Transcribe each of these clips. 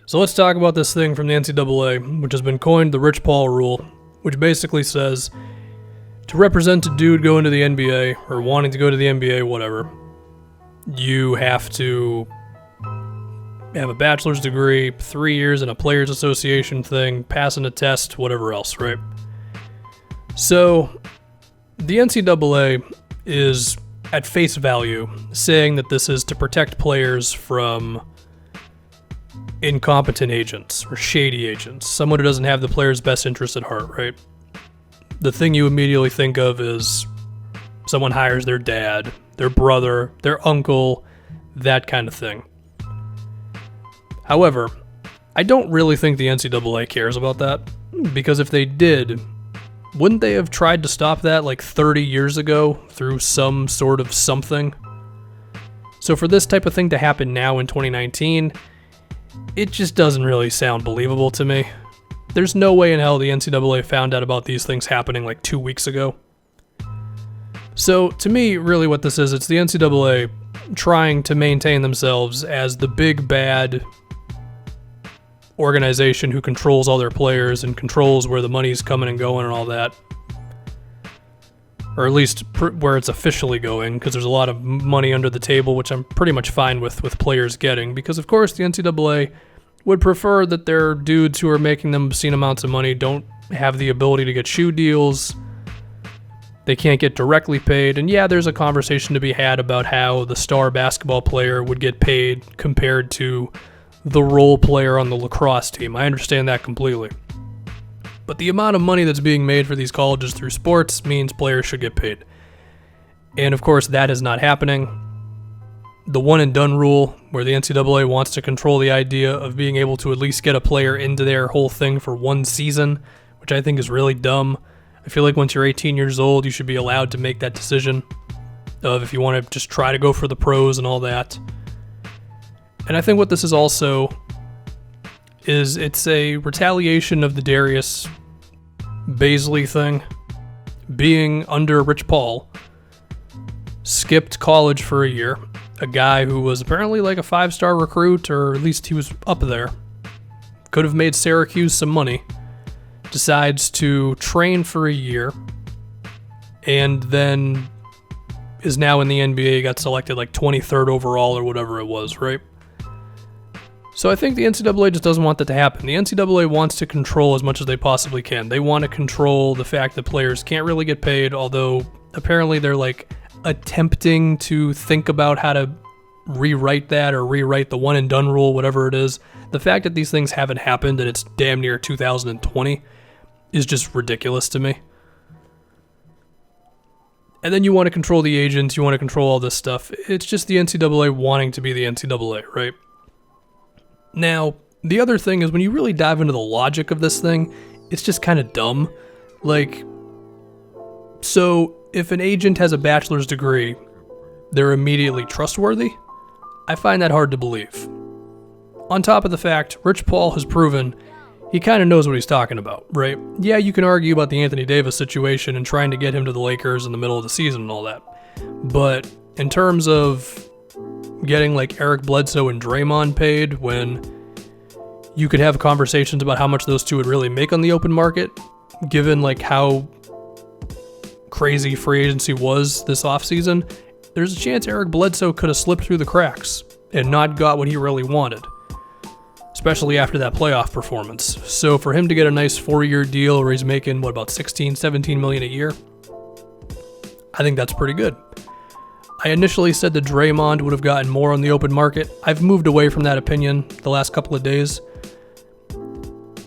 So let's talk about this thing from the NCAA, which has been coined the Rich Paul rule, which basically says to represent a dude going to the NBA or wanting to go to the NBA, whatever, you have to have a bachelor's degree, 3 years in a players association thing, passing a test, whatever else, right? So the NCAA is at face value saying that this is to protect players from incompetent agents or shady agents, someone who doesn't have the player's best interest at heart, right? The thing you immediately think of is someone hires their dad, their brother, their uncle, that kind of thing. However, I don't really think the NCAA cares about that, because if they did, wouldn't they have tried to stop that like 30 years ago through some sort of something? So for this type of thing to happen now in 2019, it just doesn't really sound believable to me. There's no way in hell the NCAA found out about these things happening like 2 weeks ago. So to me, really what this is, it's the NCAA trying to maintain themselves as the big bad organization who controls all their players and controls where the money's coming and going and all that. Or at least where it's officially going, because there's a lot of money under the table, which I'm pretty much fine with players getting, because of course the NCAA would prefer that their dudes who are making them obscene amounts of money don't have the ability to get shoe deals. They can't get directly paid, and yeah, there's a conversation to be had about how the star basketball player would get paid compared to the role player on the lacrosse team. I understand that completely. But the amount of money that's being made for these colleges through sports means players should get paid. And of course, that is not happening. The one and done rule, where the NCAA wants to control the idea of being able to at least get a player into their whole thing for one season, which I think is really dumb. I feel like once you're 18 years old, you should be allowed to make that decision of if you want to just try to go for the pros and all that. And I think what this is also is it's a retaliation of the Darius Baisley thing. Being under Rich Paul, skipped college for a year. A guy who was apparently like a 5-star recruit, or at least he was up there. Could have made Syracuse some money. Decides to train for a year. And then is now in the NBA, got selected like 23rd overall or whatever it was, right? So I think the NCAA just doesn't want that to happen. The NCAA wants to control as much as they possibly can. They want to control the fact that players can't really get paid, although apparently they're like attempting to think about how to rewrite that or rewrite the one and done rule, whatever it is. The fact that these things haven't happened and it's damn near 2020 is just ridiculous to me. And then you want to control the agents, you want to control all this stuff. It's just the NCAA wanting to be the NCAA, right? Now, the other thing is when you really dive into the logic of this thing, it's just kind of dumb. Like, so if an agent has a bachelor's degree, they're immediately trustworthy? I find that hard to believe. On top of the fact, Rich Paul has proven he kind of knows what he's talking about, right? Yeah, you can argue about the Anthony Davis situation and trying to get him to the Lakers in the middle of the season and all that. But in terms of getting like Eric Bledsoe and Draymond paid when you could have conversations about how much those two would really make on the open market, given like how crazy free agency was this offseason, there's a chance Eric Bledsoe could have slipped through the cracks and not got what he really wanted, especially after that playoff performance. So for him to get a nice 4-year deal where he's making, about 16, 17 million a year, I think that's pretty good. I initially said that Draymond would have gotten more on the open market. I've moved away from that opinion the last couple of days.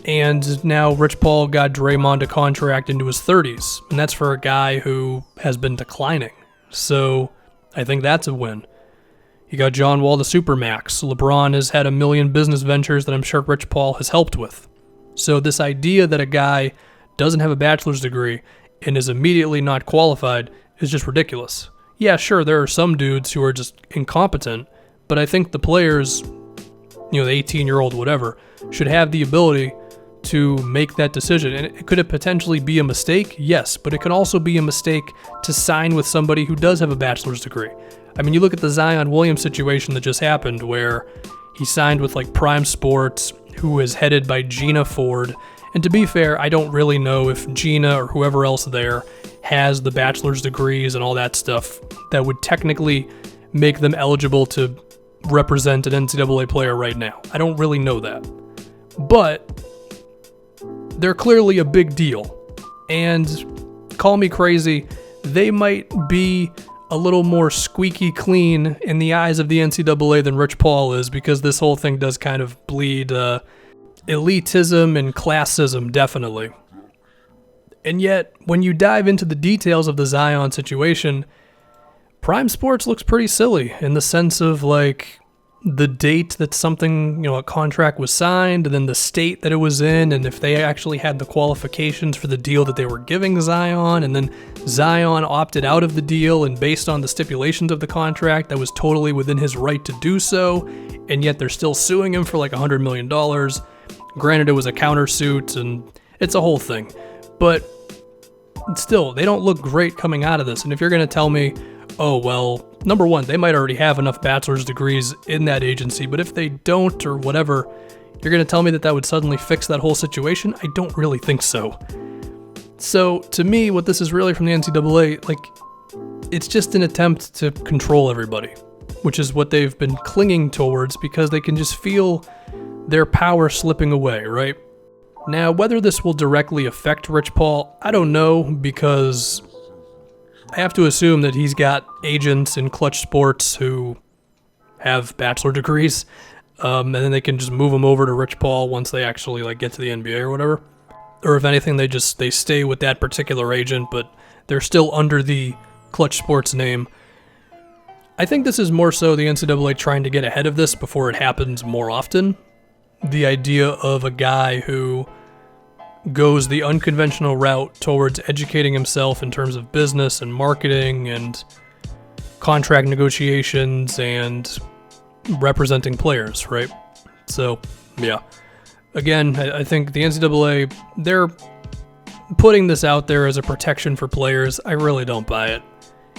And now Rich Paul got Draymond a contract into his 30s, and that's for a guy who has been declining. So I think that's a win. You got John Wall the Supermax. LeBron has had a million business ventures that I'm sure Rich Paul has helped with. So this idea that a guy doesn't have a bachelor's degree and is immediately not qualified is just ridiculous. Yeah, sure, there are some dudes who are just incompetent, but I think the players, the 18-year-old whatever, should have the ability to make that decision. And could it potentially be a mistake? Yes, but it can also be a mistake to sign with somebody who does have a bachelor's degree. I mean, you look at the Zion Williams situation that just happened where he signed with like Prime Sports, who is headed by Gina Ford. And to be fair, I don't really know if Gina or whoever else there has the bachelor's degrees and all that stuff that would technically make them eligible to represent an NCAA player right now. I don't really know that. But they're clearly a big deal. And call me crazy, they might be a little more squeaky clean in the eyes of the NCAA than Rich Paul is, because this whole thing does kind of bleed elitism and classism, definitely. And yet, when you dive into the details of the Zion situation, Prime Sports looks pretty silly in the sense of like the date that something, a contract was signed, and then the state that it was in, and if they actually had the qualifications for the deal that they were giving Zion, and then Zion opted out of the deal, and based on the stipulations of the contract, that was totally within his right to do so, and yet they're still suing him for like $100 million. Granted, it was a countersuit, and it's a whole thing. But still, they don't look great coming out of this, and if you're going to tell me, oh, well, number one, they might already have enough bachelor's degrees in that agency, but if they don't or whatever, you're going to tell me that would suddenly fix that whole situation? I don't really think so. So, to me, what this is really from the NCAA, it's just an attempt to control everybody, which is what they've been clinging towards because they can just feel their power slipping away, right? Now, whether this will directly affect Rich Paul, I don't know, because I have to assume that he's got agents in Clutch Sports who have bachelor degrees, and then they can just move him over to Rich Paul once they actually get to the NBA or whatever. Or if anything, they stay with that particular agent, but they're still under the Clutch Sports name. I think this is more so the NCAA trying to get ahead of this before it happens more often. The idea of a guy who goes the unconventional route towards educating himself in terms of business and marketing and contract negotiations and representing players, right? So, yeah. Again, I think the NCAA, they're putting this out there as a protection for players. I really don't buy it.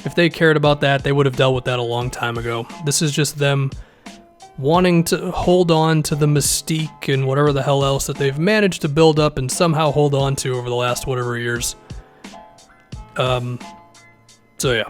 If they cared about that, they would have dealt with that a long time ago. This is just them wanting to hold on to the mystique and whatever the hell else that they've managed to build up and somehow hold on to over the last whatever years. So yeah.